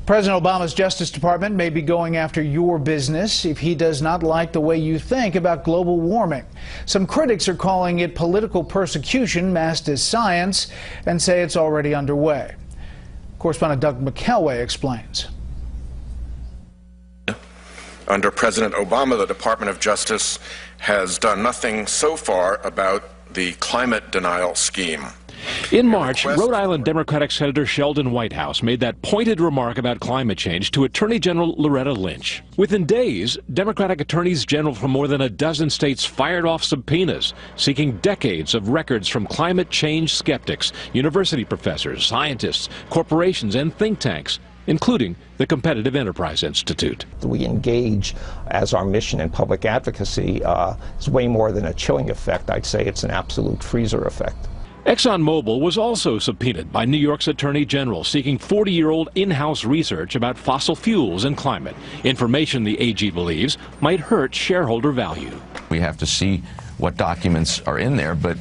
President Obama's Justice Department may be going after your business if he does not like the way you think about global warming. Some critics are calling it political persecution masked as science and say it's already underway. Correspondent Doug McKelway explains. Under President Obama, the Department of Justice has done nothing so far about the climate denial scheme. In March, Rhode Island Democratic Senator Sheldon Whitehouse made that pointed remark about climate change to Attorney General Loretta Lynch. Within days, Democratic attorneys general from more than a dozen states fired off subpoenas, seeking decades of records from climate change skeptics, university professors, scientists, corporations, and think tanks, including the Competitive Enterprise Institute. We engage as our mission in public advocacy. It's way more than a chilling effect. I'd say it's an absolute freezer effect. ExxonMobil was also subpoenaed by New York's Attorney General, seeking 40-year-old in-house research about fossil fuels and climate, information the AG believes might hurt shareholder value. We have to see what documents are in there, but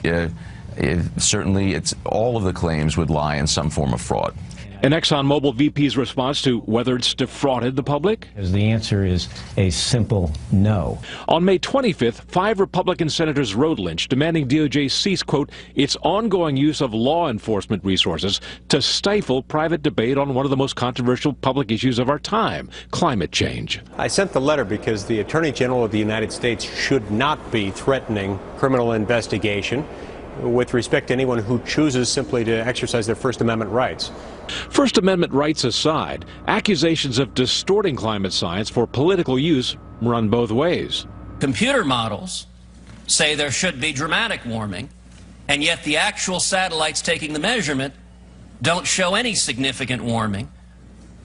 certainly all of the claims would lie in some form of fraud. An ExxonMobil VP's response to whether it's defrauded the public? The answer is a simple no. On May 25th, 5 Republican senators wrote Lynch demanding DOJ cease, quote, its ongoing use of law enforcement resources to stifle private debate on one of the most controversial public issues of our time, climate change. I sent the letter because the Attorney General of the United States should not be threatening criminal investigation with respect to anyone who chooses simply to exercise their First Amendment rights. First Amendment rights aside, accusations of distorting climate science for political use run both ways. Computer models say there should be dramatic warming, and yet the actual satellites taking the measurement don't show any significant warming.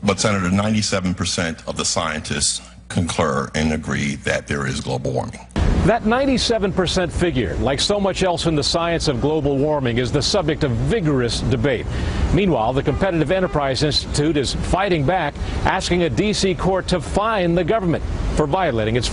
But, Senator, 97% of the scientists concur and agree that there is global warming. That 97% figure, like so much else in the science of global warming, is the subject of vigorous debate. Meanwhile, the Competitive Enterprise Institute is fighting back, asking a D.C. court to fine the government for violating its